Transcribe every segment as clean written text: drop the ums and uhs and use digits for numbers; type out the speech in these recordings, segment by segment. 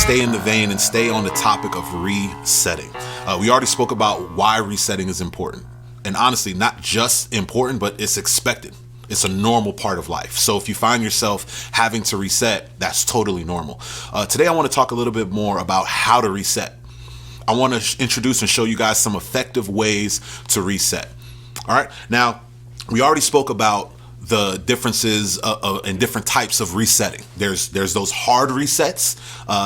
stay in the vein and stay on the topic of resetting. We already spoke about why resetting is important. And honestly, not just important, but it's expected. It's a normal part of life. So if you find yourself having to reset, that's totally normal. Today, I want to talk a little bit more about how to reset. I want to introduce and show you guys some effective ways to reset. All right. Now, we already spoke about the differences and different types of resetting. There's those hard resets.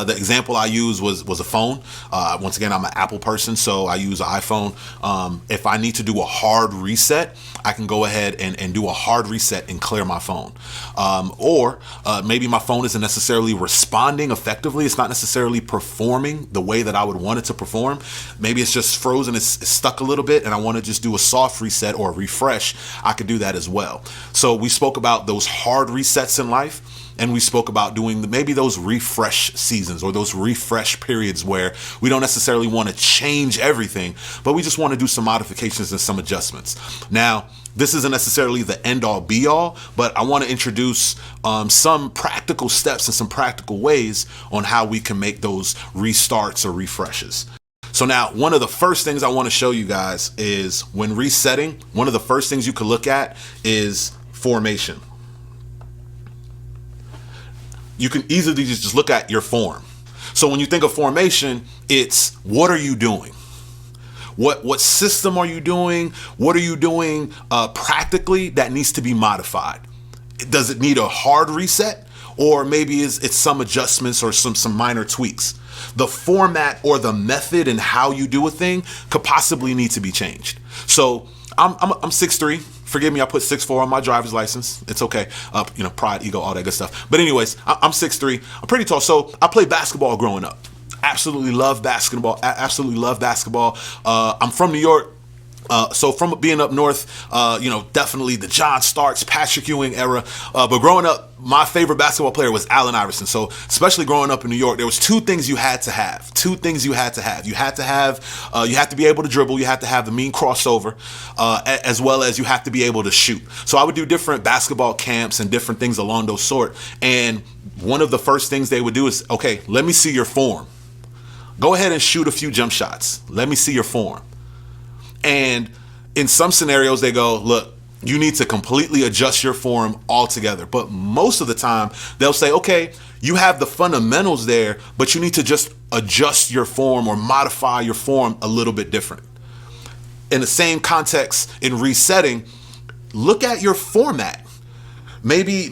The example I used was a phone. Once again, I'm an Apple person, so I use an iPhone. If I need to do a hard reset, I can go ahead and do a hard reset and clear my phone. Or maybe my phone isn't necessarily responding effectively. It's not necessarily performing the way that I would want it to perform. Maybe it's just frozen, it's stuck a little bit, and I want to just do a soft reset or a refresh. I could do that as well. So we spoke about those hard resets in life, and we spoke about doing maybe those refresh seasons or those refresh periods where we don't necessarily want to change everything, but we just want to do some modifications and some adjustments. Now, this isn't necessarily the end all be all, but I want to introduce some practical steps and some practical ways on how we can make those restarts or refreshes. So now, one of the first things I want to show you guys is when resetting, one of the first things you can look at is formation. You can easily just look at your form. So when you think of formation, it's what are you doing? What system are you doing? What are you doing practically that needs to be modified? Does it need a hard reset? Or maybe it's some adjustments or some minor tweaks? The format or the method and how you do a thing could possibly need to be changed. So I'm 6'3". Forgive me, I put 6'4" on my driver's license. It's okay. Pride, ego, all that good stuff. But anyways, I'm 6'3". I'm pretty tall. So I played basketball growing up. Absolutely love basketball. Absolutely love basketball. I'm from New York. So from being up north, definitely the John Starks, Patrick Ewing era. But growing up, my favorite basketball player was Allen Iverson. So especially growing up in New York, there was two things you had to have. You had to be able to dribble. You had to have the mean crossover, as well as you have to be able to shoot. So I would do different basketball camps and different things along those sort. And one of the first things they would do is, okay, let me see your form. Go ahead and shoot a few jump shots. Let me see your form. And in some scenarios, they go, look, you need to completely adjust your form altogether. But most of the time, they'll say, okay, you have the fundamentals there, but you need to just adjust your form or modify your form a little bit different. In the same context, in resetting, look at your format. Maybe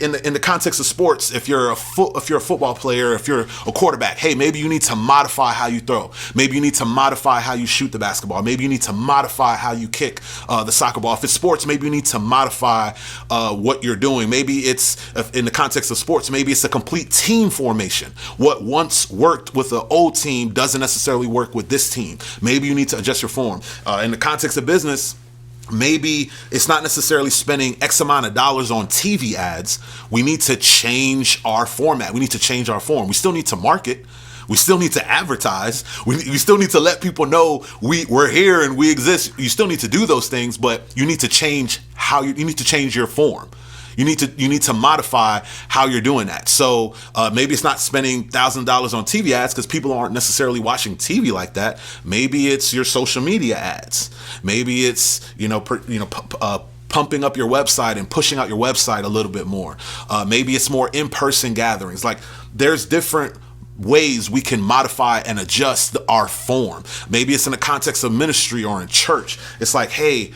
in the context of sports, if you're a football player, if you're a quarterback, hey, maybe you need to modify how you throw. Maybe you need to modify how you shoot the basketball. Maybe you need to modify how you kick the soccer ball. If it's sports, maybe you need to modify what you're doing. Maybe it's, in the context of sports, maybe it's a complete team formation. What once worked with the old team doesn't necessarily work with this team. Maybe you need to adjust your form. In the context of business, maybe it's not necessarily spending X amount of dollars on TV ads. We need to change our format. We need to change our form. We still need to market. We still need to advertise. We still need to let people know we're here and we exist. You still need to do those things, but you need to change you need to change your form. You need to modify how you're doing that. So maybe it's not spending $1,000 on TV ads because people aren't necessarily watching TV like that. Maybe it's your social media ads. Maybe it's pumping up your website and pushing out your website a little bit more. Maybe it's more in-person gatherings. Like there's different ways we can modify and adjust our form. Maybe it's in the context of ministry or in church. It's like, hey,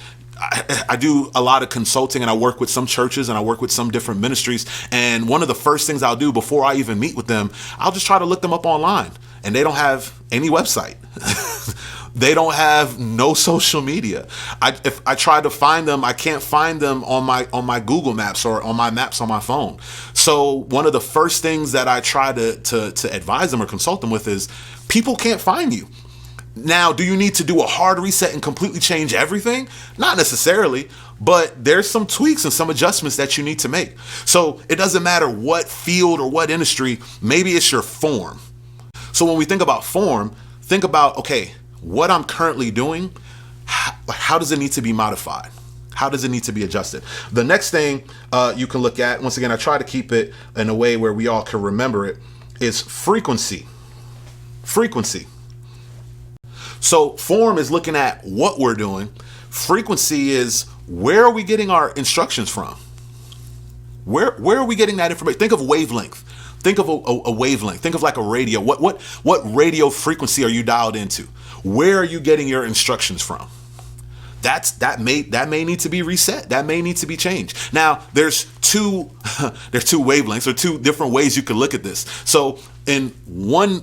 I do a lot of consulting and I work with some churches and I work with some different ministries. And one of the first things I'll do before I even meet with them, I'll just try to look them up online. And they don't have any website. They don't have no social media. If I try to find them, I can't find them on my Google Maps or on my maps on my phone. So one of the first things that I try to advise them or consult them with is people can't find you. Now, do you need to do a hard reset and completely change everything? Not necessarily, but there's some tweaks and some adjustments that you need to make. So it doesn't matter what field or what industry, maybe it's your form. So when we think about form, think about, okay, what I'm currently doing, how does it need to be modified? How does it need to be adjusted? The next thing you can look at, once again, I try to keep it in a way where we all can remember it, is frequency. Frequency. So form is looking at what we're doing. Frequency is where are we getting our instructions from? Where are we getting that information? Think of wavelength. Think of a wavelength. Think of like a radio. What radio frequency are you dialed into? Where are you getting your instructions from? That may need to be reset. That may need to be changed. Now there's two wavelengths or two different ways you can look at this. So in one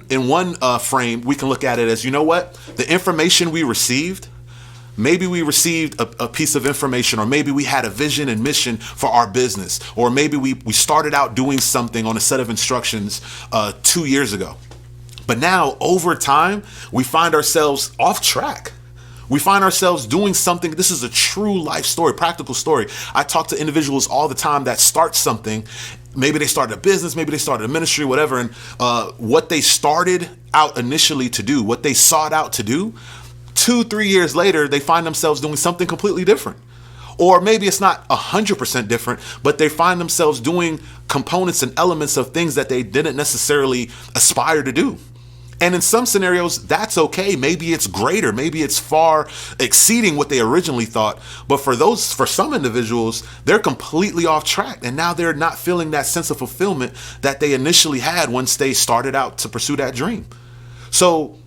frame, we can look at it as, you know what, the information we received. Maybe we received a piece of information, or maybe we had a vision and mission for our business, or maybe we started out doing something on a set of instructions 2 years ago. But now over time, we find ourselves off track. We find ourselves doing something. This is a true life story, practical story. I talk to individuals all the time that start something. Maybe they started a business, maybe they started a ministry, whatever. And what they started out initially to do, what they sought out to do, 2-3 years later, they find themselves doing something completely different. Or maybe it's not 100% different, but they find themselves doing components and elements of things that they didn't necessarily aspire to do. And in some scenarios, that's okay. Maybe it's greater. Maybe it's far exceeding what they originally thought. But for some individuals, they're completely off track. And now they're not feeling that sense of fulfillment that they initially had once they started out to pursue that dream. So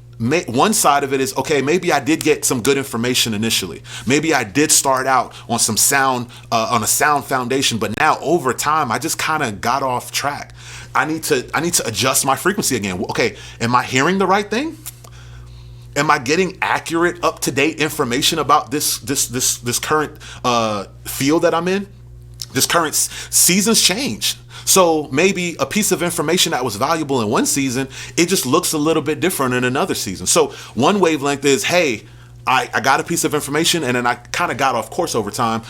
one side of it is, okay, maybe I did get some good information initially. Maybe I did start out on some sound, on a sound foundation, but now over time, I just kind of got off track. I need to adjust my frequency again. Okay, am I hearing the right thing? Am I getting accurate, up-to-date information about this current field that I'm in? This current seasons change. So maybe a piece of information that was valuable in one season, it just looks a little bit different in another season. So one wavelength is, hey, I got a piece of information and then I kind of got off course over time.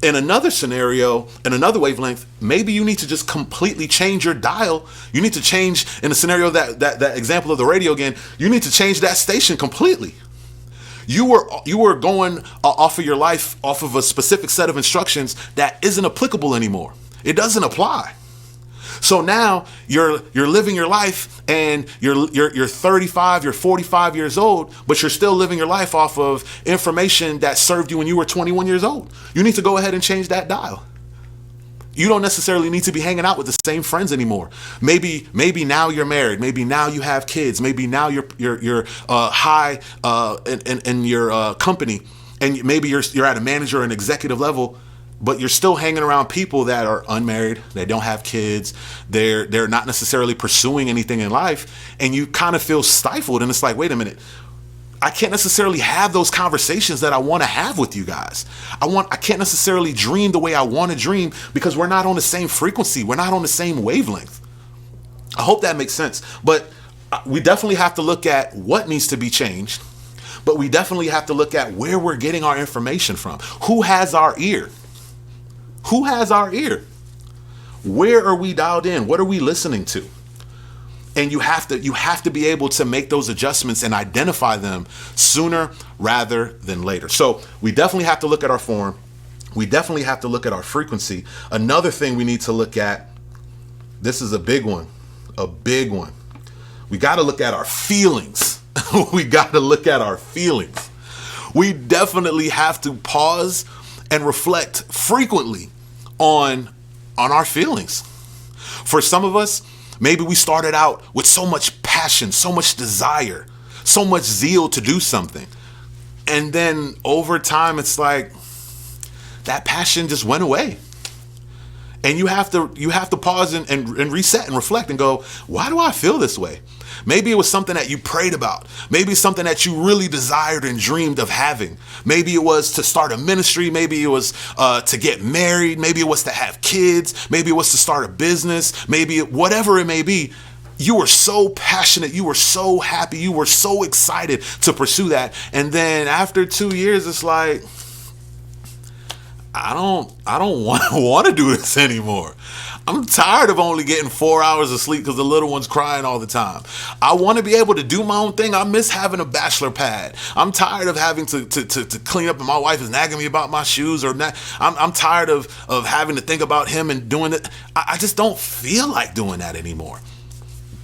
In another scenario, in another wavelength, maybe you need to just completely change your dial. You need to change, in the scenario that example of the radio again, you need to change that station completely. You were going off of your life, off of a specific set of instructions that isn't applicable anymore. It doesn't apply. So now you're living your life and you're 35, you're 45 years old, but you're still living your life off of information that served you when you were 21 years old. You need to go ahead and change that dial. You don't necessarily need to be hanging out with the same friends anymore. Maybe now you're married. Maybe now you have kids. Maybe now you're high in your company, and maybe you're at a manager or an executive level. But you're still hanging around people that are unmarried, they don't have kids, they're not necessarily pursuing anything in life, and you kind of feel stifled. And it's like, wait a minute, I can't necessarily have those conversations that I want to have with you guys. I can't necessarily dream the way I want to dream because we're not on the same frequency, we're not on the same wavelength. I hope that makes sense. But we definitely have to look at what needs to be changed, but we definitely have to look at where we're getting our information from. Who has our ear? Who has our ear? Where are we dialed in? What are we listening to? And you have to be able to make those adjustments and identify them sooner rather than later. So we definitely have to look at our form. We definitely have to look at our frequency. Another thing we need to look at, this is a big one. We got to look at our feelings. We got to look at our feelings. We definitely have to pause and reflect frequently on our feelings. For some of us, maybe we started out with so much passion, so much desire, so much zeal to do something. And then over time, it's like that passion just went away. And you have to pause and reset and reflect and go, why do I feel this way? Maybe it was something that you prayed about. Maybe it's something that you really desired and dreamed of having. Maybe it was to start a ministry. Maybe it was to get married. Maybe it was to have kids. Maybe it was to start a business. Maybe whatever it may be. You were so passionate. You were so happy. You were so excited to pursue that. And then after 2 years, it's like, I don't want to do this anymore. I'm tired of only getting 4 hours of sleep because the little one's crying all the time. I want to be able to do my own thing. I miss having a bachelor pad. I'm tired of having to clean up and my wife is nagging me about my shoes I'm tired of having to think about him and doing it. I just don't feel like doing that anymore.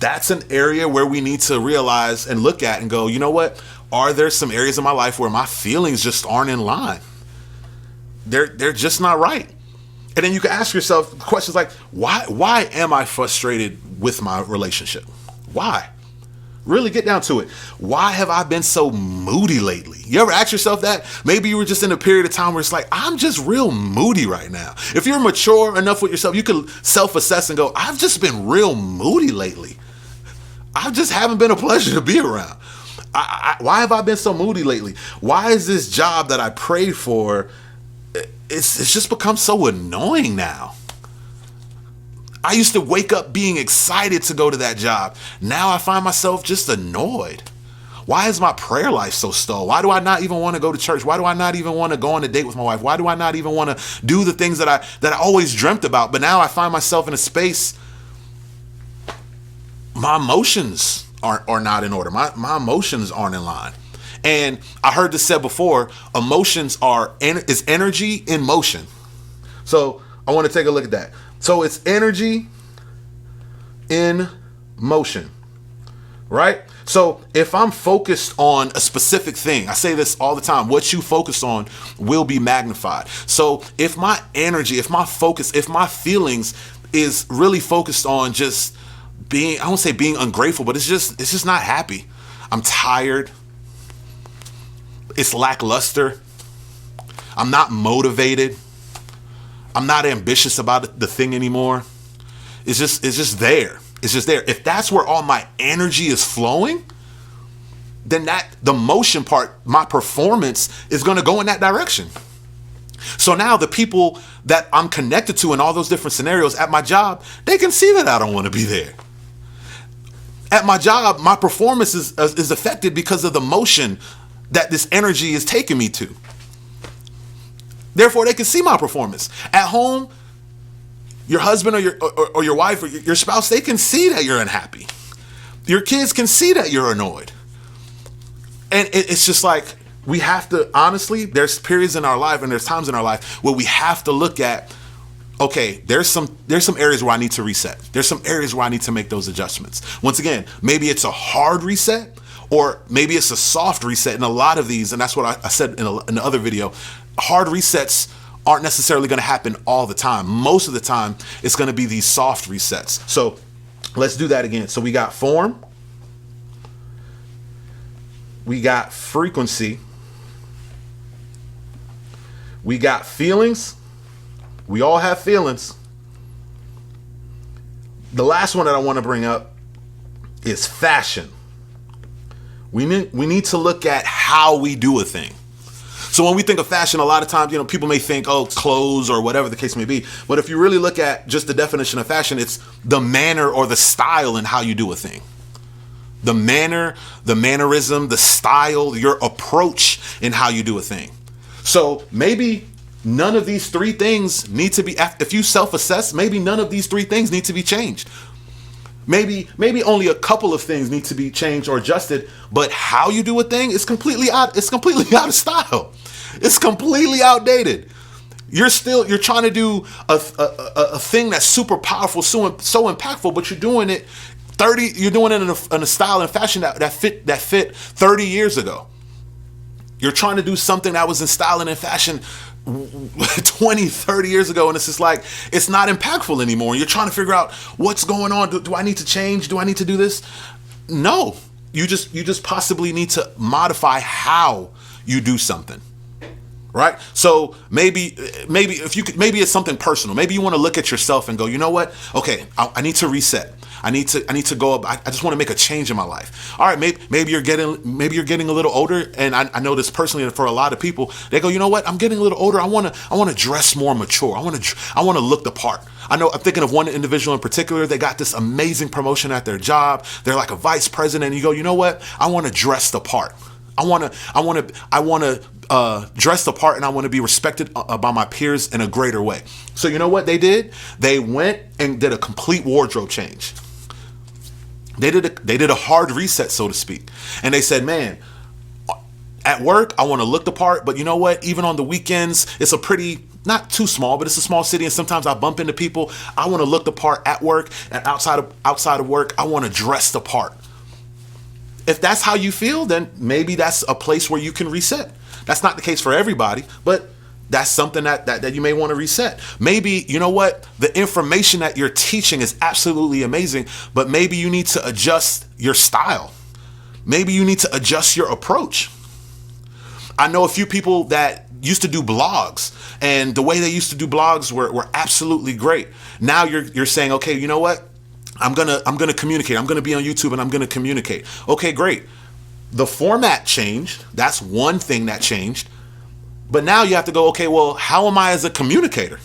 that's an area where we need to realize and look at and go, you know what? Are there some areas in my life where my feelings just aren't in line? They're just not right. And then you can ask yourself questions like, why am I frustrated with my relationship? Why? Really get down to it. Why have I been so moody lately? You ever ask yourself that? Maybe you were just in a period of time where it's like, I'm just real moody right now. If you're mature enough with yourself, you can self-assess and go, I've just been real moody lately. I just haven't been a pleasure to be around. Why have I been so moody lately? Why is this job that I prayed for, it's just become so annoying now? I used to wake up being excited to go to that job. Now I find myself just annoyed. Why is my prayer life so stalled? Why do I not even want to go to church? Why do I not even want to go on a date with my wife? Why do I not even want to do the things that I always dreamt about? But now I find myself in a space, my emotions are not in order. My emotions aren't in line. And I heard this said before, emotions is energy in motion. So I want to take a look at that. So it's energy in motion, right? So if I'm focused on a specific thing, I say this all the time, what you focus on will be magnified. So if my energy, if my focus, if my feelings is really focused on just being, I won't say being ungrateful, but it's just not happy. I'm tired. It's lackluster. I'm not motivated. I'm not ambitious about the thing anymore. It's just there. It's just there. If that's where all my energy is flowing, then the motion part, my performance is going to go in that direction. So now the people that I'm connected to in all those different scenarios at my job, they can see that I don't want to be there. At my job, my performance is affected because of the motion that this energy is taking me to. Therefore, they can see my performance. At home, your husband or your wife or your spouse, they can see that you're unhappy. Your kids can see that you're annoyed. And it's just like, we have to, honestly, there's periods in our life and there's times in our life where we have to look at, okay, there's some areas where I need to reset. There's some areas where I need to make those adjustments. Once again, maybe it's a hard reset or maybe it's a soft reset. In a lot of these, and that's what I said in the other video, hard resets aren't necessarily going to happen all the time. Most of the time, it's going to be these soft resets. So let's do that again. So we got form. We got frequency. We got feelings. We all have feelings. The last one that I want to bring up is fashion. We need to look at how we do a thing. So when we think of fashion, a lot of times, people may think, oh, clothes or whatever the case may be. But if you really look at just the definition of fashion, it's the manner or the style in how you do a thing. The manner, the mannerism, the style, your approach in how you do a thing. So maybe none of these three things need to be, if you self-assess, maybe none of these three things need to be changed. Maybe only a couple of things need to be changed or adjusted, but how you do a thing is completely out of style. It's completely outdated. You're trying to do a thing that's super powerful, so impactful, but you're doing it in a style and fashion that fit 30 years ago. You're trying to do something that was in style and in fashion 20, 30 years ago, and it's just like, it's not impactful anymore. You're trying to figure out what's going on. Do I need to change? Do I need to do this? No, you just possibly need to modify how you do something. Right? So maybe it's something personal. Maybe you want to look at yourself and go, you know what? Okay, I need to reset. I need to go up. I just want to make a change in my life. All right, maybe you're getting a little older, and I know this personally for a lot of people. They go, you know what? I'm getting a little older. I want to dress more mature. I want to look the part. I'm thinking of one individual in particular. They got this amazing promotion at their job. They're like a vice president. And you go, you know what? I want to dress the part. I want to dress the part, and I want to be respected by my peers in a greater way. So you know what they did? They went and did a complete wardrobe change. They did a hard reset, so to speak. And they said, man, At work, I want to look the part, but you know what? Even on the weekends, it's a pretty, not too small, but it's a small city, and sometimes I bump into people. I want to look the part at work, and outside of work, I want to dress the part. If that's how you feel, then maybe that's a place where you can reset. That's not the case for everybody, but that's something that you may want to reset. Maybe, you know what? The information that you're teaching is absolutely amazing, but maybe you need to adjust your style. Maybe you need to adjust your approach. I know a few people that used to do blogs, and the way they used to do blogs were absolutely great. Now you're saying, okay, you know what? I'm gonna communicate. I'm gonna be on YouTube and I'm gonna communicate. Okay, great. The format changed. That's one thing that changed. But now you have to go, okay, well, how am I as a communicator?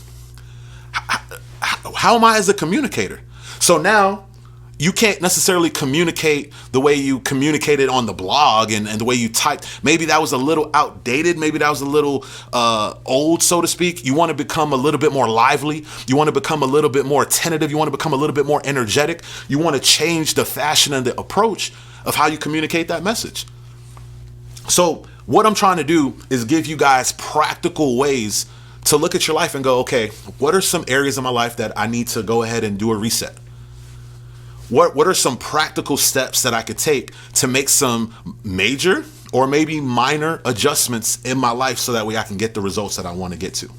How am I as a communicator? So now you can't necessarily communicate the way you communicated on the blog and the way you typed. Maybe that was a little outdated. Maybe that was a little old, so to speak. You want to become a little bit more lively. You want to become a little bit more tentative. You want to become a little bit more energetic. You want to change the fashion and the approach of how you communicate that message. So what I'm trying to do is give you guys practical ways to look at your life and go, okay, what are some areas of my life that I need to go ahead and do a reset? What are some practical steps that I could take to make some major or maybe minor adjustments in my life so that way I can get the results that I want to get to?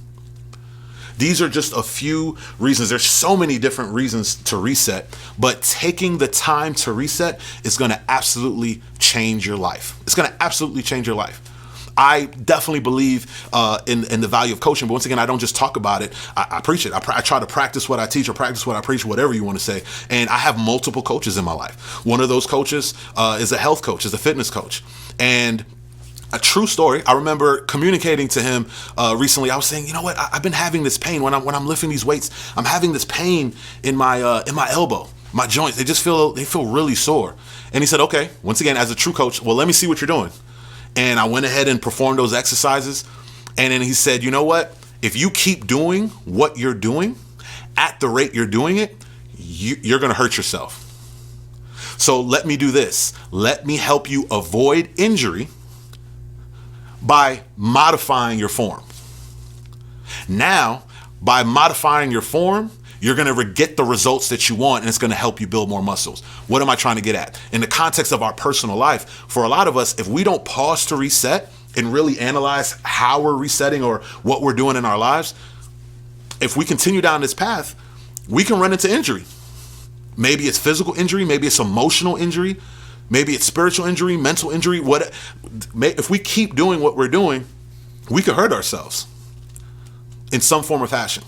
These are just a few reasons. There's so many different reasons to reset, but taking the time to reset is going to absolutely change your life. It's going to absolutely change your life. I definitely believe in the value of coaching, but once again, I don't just talk about it. I preach it. I try to practice what I teach or practice what I preach, whatever you want to say. And I have multiple coaches in my life. One of those coaches is a health coach, is a fitness coach. And a true story, I remember communicating to him recently. I was saying, you know what? I've been having this pain when I'm lifting these weights. I'm having this pain in my elbow, my joints. They feel really sore. And he said, okay, once again, as a true coach, well, let me see what you're doing. And I went ahead and performed those exercises. And then he said, you know what? If you keep doing what you're doing at the rate you're doing it, you're going to hurt yourself. So let me do this. Let me help you avoid injury by modifying your form. Now, by modifying your form, you're going to get the results that you want, and it's going to help you build more muscles. What am I trying to get at? In the context of our personal life, for a lot of us, if we don't pause to reset and really analyze how we're resetting or what we're doing in our lives, if we continue down this path, we can run into injury. Maybe it's physical injury, maybe it's emotional injury, maybe it's spiritual injury, mental injury. If we keep doing what we're doing, we could hurt ourselves in some form or fashion.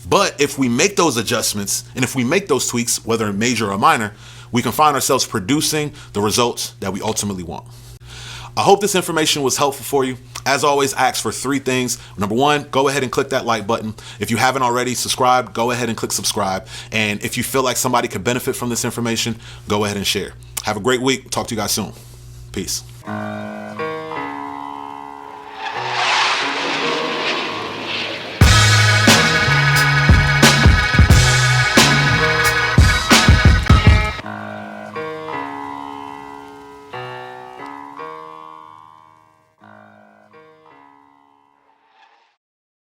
But if we make those adjustments and if we make those tweaks, whether major or minor, we can find ourselves producing the results that we ultimately want. I hope this information was helpful for you. As always, I ask for 3 things. Number 1, go ahead and click that like button. If you haven't already subscribed, go ahead and click subscribe. And if you feel like somebody could benefit from this information, go ahead and share. Have a great week. Talk to you guys soon. Peace.